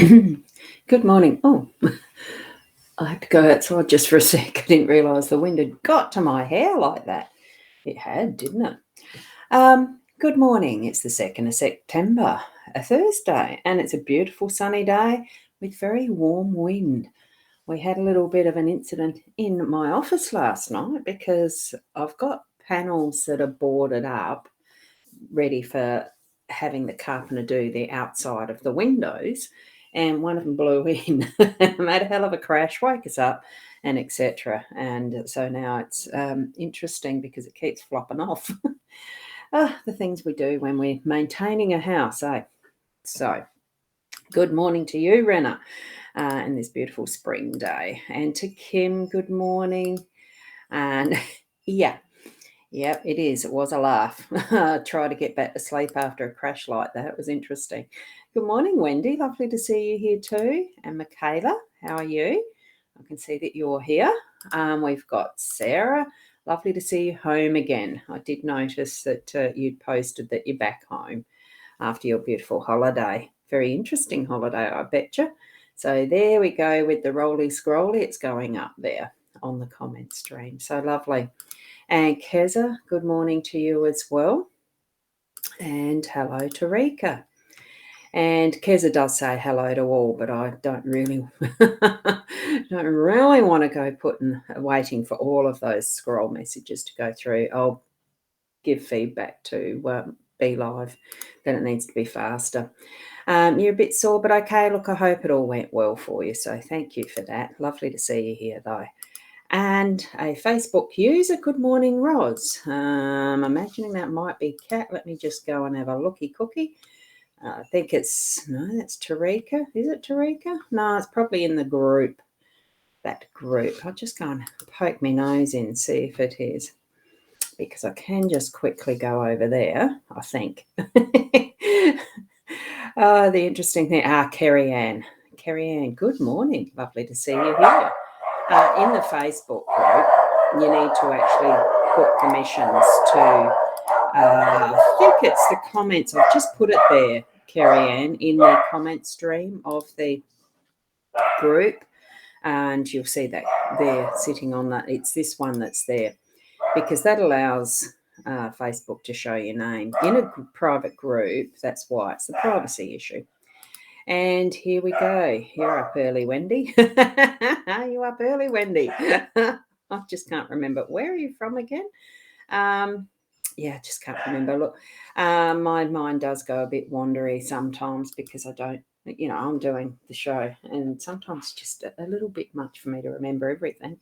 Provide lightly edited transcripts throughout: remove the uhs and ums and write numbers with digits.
Good morning. Oh, I had to go outside just for a sec. I didn't realise the wind had got to my hair like that. It had, didn't it? Good morning. It's the 2nd of September, a Thursday, and it's a beautiful sunny day with very warm wind. We had a little bit of an incident in my office last night because I've got panels that are boarded up, ready for having the carpenter do the outside of the windows, and one of them blew in, made a hell of a crash, woke us up, and etc. And so now it's interesting because it keeps flopping off. The things we do when we're maintaining a house, eh? So, good morning to you, Renna, and this beautiful spring day. And to Kim, good morning. And yeah, yep, it is. It was a laugh. Try to get back to sleep after a crash like that. It was interesting. Good morning, Wendy. Lovely to see you here too. And Michaela, how are you? I can see that you're here. We've got Sarah. Lovely to see you home again. I did notice that you'd posted that you're back home after your beautiful holiday. Very interesting holiday, I betcha. So there we go with the roly scrolly. It's going up there on the comment stream. So lovely. And Keza, good morning to you as well. And hello to Rika. And Keza does say hello to all, but I don't really want to go waiting for all of those scroll messages to go through. I'll give feedback to Be Live that it needs to be faster. You're a bit sore, but okay. Look, I hope it all went well for you. So thank you for that. Lovely to see you here, though. And a Facebook user, good morning, Roz. I'm imagining that might be Kat. Let me just go and have a looky cookie. I think that's Tarika. Is it Tarika? No, it's probably in the group, that group. I'll just go and poke my nose in and see if it is, because I can just quickly go over there, I think. The interesting thing, Kerry Ann. Kerry Ann, good morning. Lovely to see you here. In the Facebook group, you need to actually put permissions to, I think it's the comments. I've just put it there, Kerry Ann, in the comment stream of the group. And you'll see that there sitting on that. It's this one that's there, because that allows Facebook to show your name. In a private group, that's why. It's the privacy issue. And here we go. You're up early, Wendy. Are you up early, Wendy? I just can't remember. Where are you from again? I just can't remember. Look, my mind does go a bit wandery sometimes because I don't, I'm doing the show, and sometimes it's just a little bit much for me to remember everything.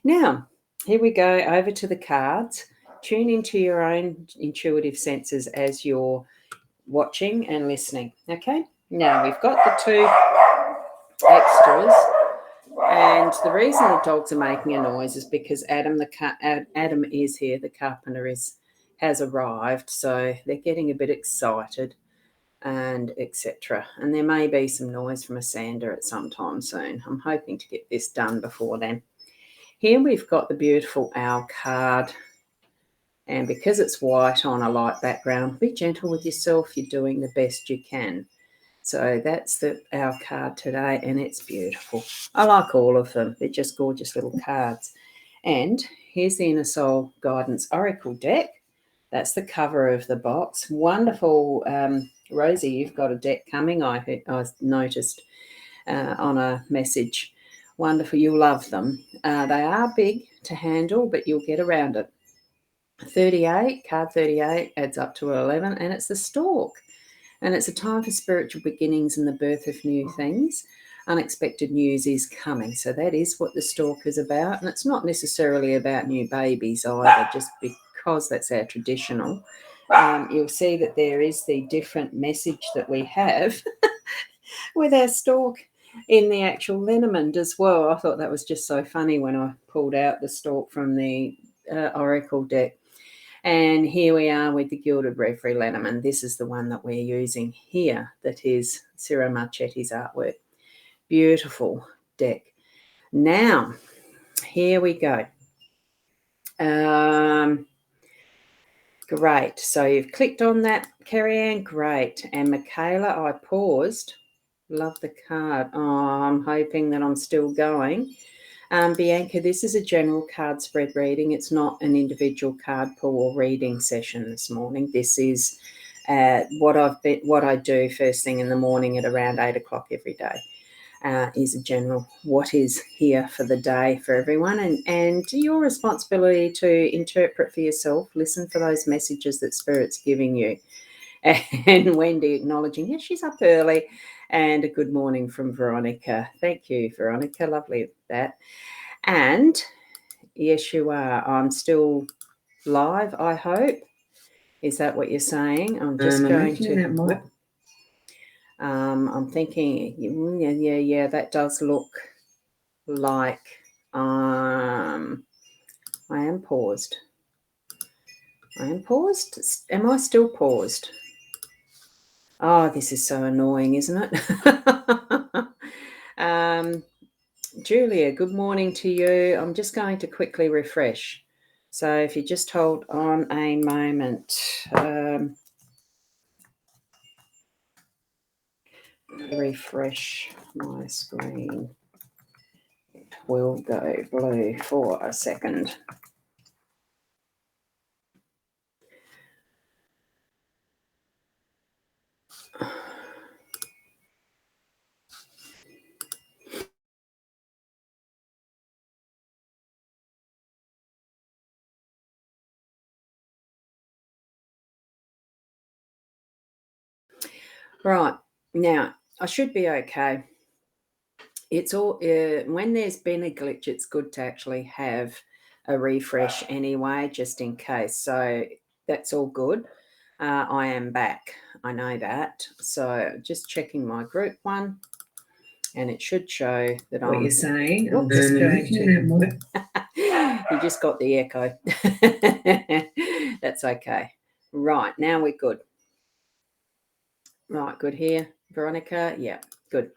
Now, here we go over to the cards. Tune into your own intuitive senses as you're watching and listening. Okay, now we've got the two extras, and the reason the dogs are making a noise is because Adam is here. The carpenter has arrived, so they're getting a bit excited and etc. And there may be some noise from a sander at some time soon. I'm hoping to get this done before then. Here we've got the beautiful owl card. And because it's white on a light background, be gentle with yourself. You're doing the best you can. So that's our card today, and it's beautiful. I like all of them. They're just gorgeous little cards. And here's the Inner Soul Guidance Oracle deck. That's the cover of the box. Wonderful. Rosie, you've got a deck coming, I noticed on a message. Wonderful. You'll love them. They are big to handle, but you'll get around it. 38, card 38 adds up to 11, and it's the Stork. And it's a time for spiritual beginnings and the birth of new things. Unexpected news is coming. So that is what the Stork is about. And it's not necessarily about new babies either, just because that's our traditional. You'll see that there is the different message that we have with our Stork in the actual Lenormand as well. I thought that was just so funny when I pulled out the Stork from the Oracle deck. And here we are with the Gilded Reverie Lenormand. This is the one that we're using here, that is Ciro Marchetti's artwork. Beautiful deck. Now, here we go. Great. So you've clicked on that, Kerry-Ann. Great. And Michaela, I paused. Love the card. Oh, I'm hoping that I'm still going. Bianca, this is a general card spread reading. It's not an individual card pull or reading session this morning. This is what I do first thing in the morning at around 8 o'clock every day. Is a general what is here for the day for everyone, and your responsibility to interpret for yourself, listen for those messages that Spirit's giving you. And Wendy acknowledging, yes, she's up early, and a good morning from Veronica. Thank you, Veronica. Lovely that. And yes, you are. I'm still live, I hope. Is that what you're saying? I'm just going to... I'm thinking, yeah, that does look like I am paused. Am I still paused? Oh, this is so annoying, isn't it? Julia, good morning to you. I'm just going to quickly refresh. So if you just hold on a moment. Refresh my screen. It will go blue for a second. Right, now I should be okay. It's all when there's been a glitch, it's good to actually have a refresh anyway, just in case. So that's all good. I am back. I know that. So just checking my group one, and it should show that what you're saying. I'm just going to. You just got the echo. That's okay. Right, now we're good. Right, good here, Veronica. Yeah, good.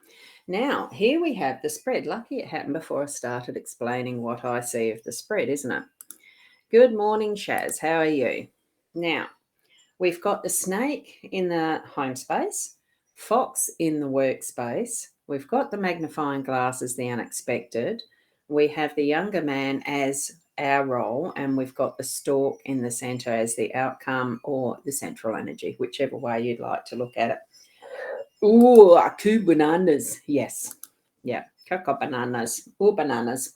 Now, here we have the spread. Lucky it happened before I started explaining what I see of the spread, isn't it? Good morning, Shaz. How are you? Now, we've got the snake in the home space, fox in the workspace. We've got the magnifying glass as the unexpected. We have the younger man as our role, and we've got the stork in the center as the outcome or the central energy, whichever way you'd like to look at it. Ooh, two bananas. Yes. Yeah. Cocoa bananas. Ooh, bananas.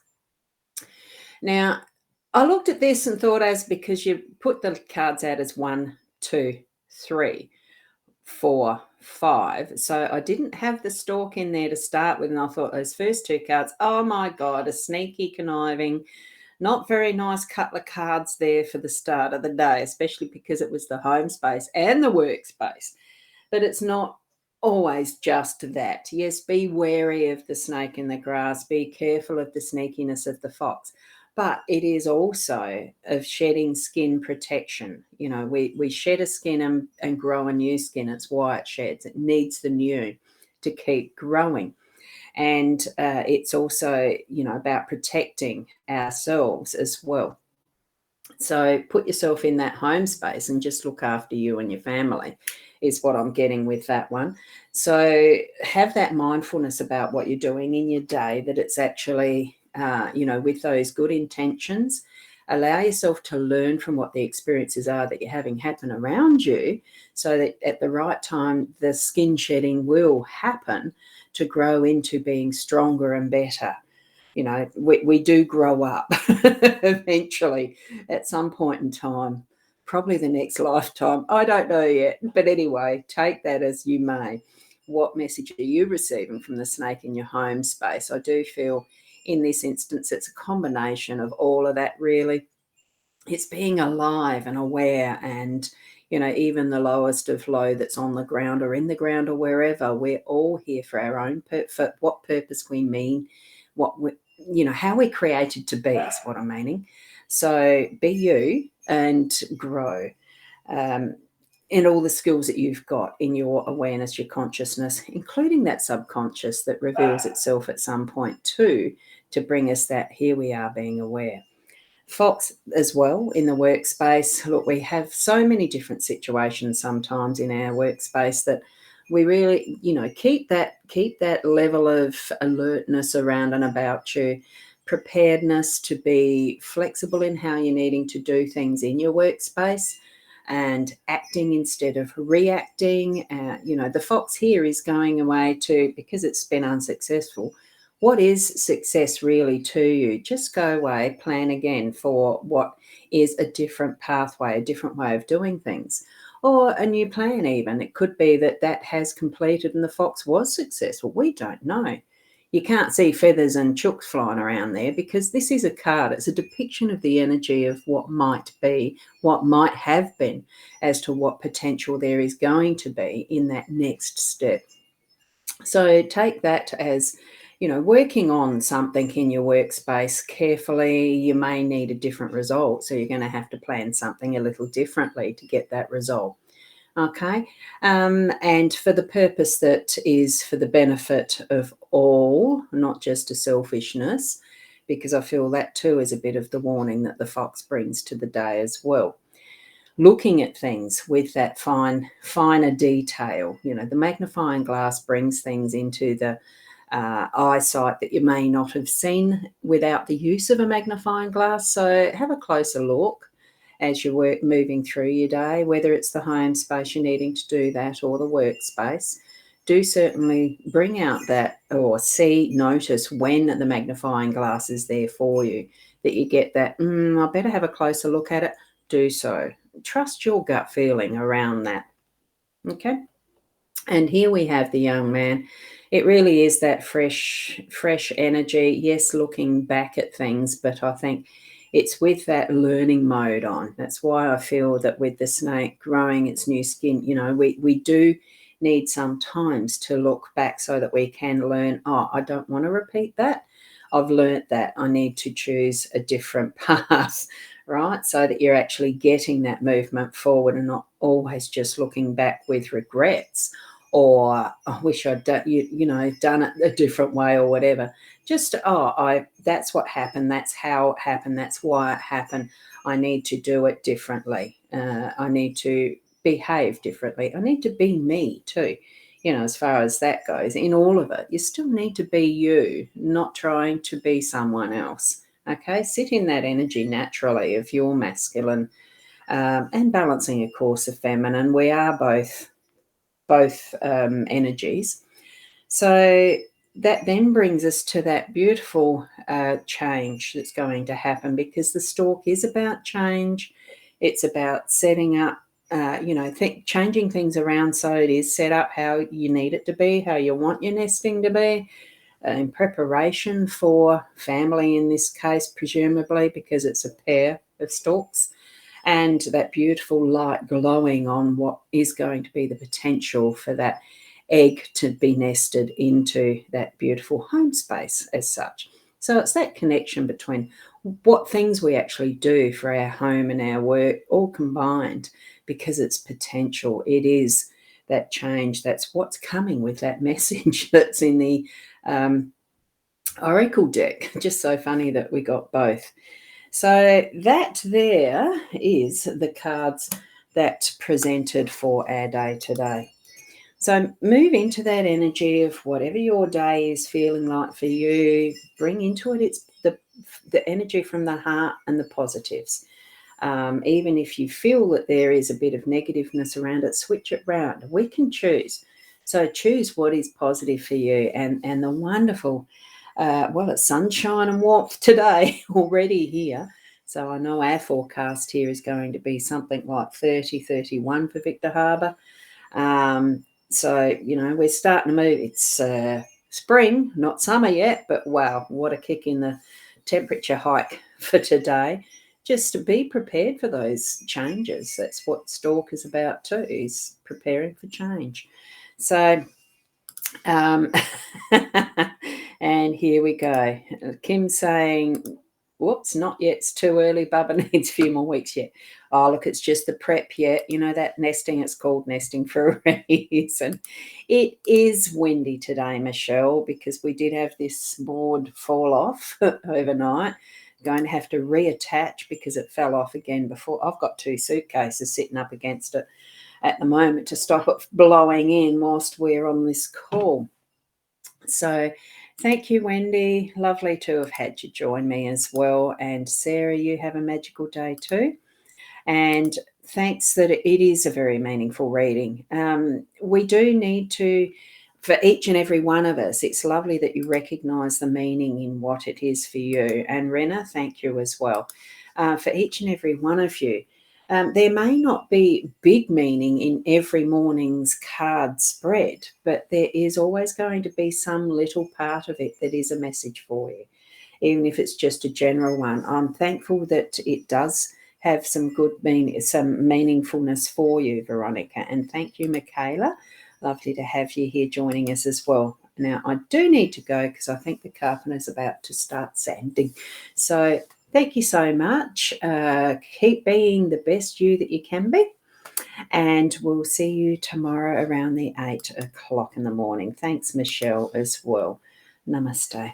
Now, I looked at this and thought because you put the cards out as 1, 2, 3, 4, 5. So I didn't have the stork in there to start with. And I thought those first two cards, oh my God, a sneaky, conniving, not very nice couple of cards there for the start of the day, especially because it was the home space and the workspace. But it's not always just that. Yes, be wary of the snake in the grass. Be careful of the sneakiness of the fox. But it is also of shedding skin protection. You know, we shed a skin and grow a new skin. It's why it sheds. It needs the new to keep growing. And it's also, about protecting ourselves as well. So put yourself in that home space and just look after you and your family is what I'm getting with that one. So have that mindfulness about what you're doing in your day, that it's actually, with those good intentions. Allow yourself to learn from what the experiences are that you're having happen around you, so that at the right time, the skin shedding will happen to grow into being stronger and better. We do grow up eventually at some point in time, probably the next lifetime. I don't know yet. But anyway, take that as you may. What message are you receiving from the snake in your home space? I do feel in this instance, it's a combination of all of that, really. It's being alive and aware, and, even the lowest of low that's on the ground or in the ground or wherever, we're all here for our own for what purpose we mean, how we're created to be is what I'm meaning. So be you and grow in all the skills that you've got in your awareness, your consciousness, including that subconscious that reveals itself at some point too, to bring us that here we are being aware. Fox as well in the workspace. Look, we have so many different situations sometimes in our workspace that we really, keep that level of alertness around and about you, preparedness to be flexible in how you're needing to do things in your workspace, and acting instead of reacting. The fox here is going away to, because it's been unsuccessful, what is success really to you? Just go away, plan again for what is a different pathway, a different way of doing things, or a new plan even. It could be that that has completed and the fox was successful. We don't know. You can't see feathers and chooks flying around there because this is a card. It's a depiction of the energy of what might be, what might have been, as to what potential there is going to be in that next step. So take that as, working on something in your workspace carefully. You may need a different result, so you're going to have to plan something a little differently to get that result. Okay, and for the purpose that is for the benefit of all, not just a selfishness, because I feel that too is a bit of the warning that the fox brings to the day as well. Looking at things with that finer detail. The magnifying glass brings things into the eyesight that you may not have seen without the use of a magnifying glass. So have a closer look as you're moving through your day, whether it's the home space you're needing to do that or the workspace. Do certainly bring out that, or notice when the magnifying glass is there for you, that you get that, I better have a closer look at it. Do so. Trust your gut feeling around that. Okay. And here we have the young man. It really is that fresh energy. Yes, looking back at things, but I think it's with that learning mode on. That's why I feel that with the snake growing its new skin, we do need sometimes to look back so that we can learn, I don't want to repeat that. I've learnt that. I need to choose a different path, right? So that you're actually getting that movement forward and not always just looking back with regrets, or I wish I'd done, done it a different way or whatever. Just, that's what happened. That's how it happened. That's why it happened. I need to do it differently. I need to behave differently. I need to be me too. As far as that goes, in all of it, you still need to be you, not trying to be someone else. Okay, sit in that energy naturally of your masculine, and balancing, of course, of feminine. We are both energies. So that then brings us to that beautiful change that's going to happen, because the stalk is about change. It's about setting up, changing things around so it is set up how you need it to be, how you want your nesting to be, in preparation for family in this case, presumably, because it's a pair of stalks, and that beautiful light glowing on what is going to be the potential for that egg to be nested into that beautiful home space as such. So it's that connection between what things we actually do for our home and our work all combined, because it's potential. It is that change. That's what's coming with that message that's in the Oracle deck. Just so funny that we got both. So that there is the cards that presented for our day today. So move into that energy of whatever your day is feeling like for you. Bring into it, it's the energy from the heart and the positives. Even if you feel that there is a bit of negativeness around it, switch it round. We can choose. So choose what is positive for you, and the wonderful, it's sunshine and warmth today already here. So I know our forecast here is going to be something like 30, 31 for Victor Harbour. So, we're starting to move. It's spring, not summer yet, but wow, what a kick in the temperature hike for today. Just to be prepared for those changes. That's what Stalk is about too, is preparing for change. So, and here we go. Kim's saying, whoops, not yet. It's too early. Bubba needs a few more weeks yet. Oh, look, it's just the prep yet. That nesting, it's called nesting for a reason. It is windy today, Michelle, because we did have this board fall off overnight. going to have to reattach because it fell off again before. I've got 2 suitcases sitting up against it at the moment to stop it blowing in whilst we're on this call. So thank you, Wendy. Lovely to have had you join me as well. And Sarah, you have a magical day too. And thanks that it is a very meaningful reading. We do need to, for each and every one of us, it's lovely that you recognise the meaning in what it is for you. And Rena, thank you as well. For each and every one of you, there may not be big meaning in every morning's card spread, but there is always going to be some little part of it that is a message for you, even if it's just a general one. I'm thankful that it does have some good some meaningfulness for you, Veronica. And thank you, Michaela. Lovely to have you here joining us as well. Now, I do need to go because I think the carpenter's about to start sanding. So thank you so much. Keep being the best you that you can be. And we'll see you tomorrow around the 8 o'clock in the morning. Thanks, Michelle, as well. Namaste.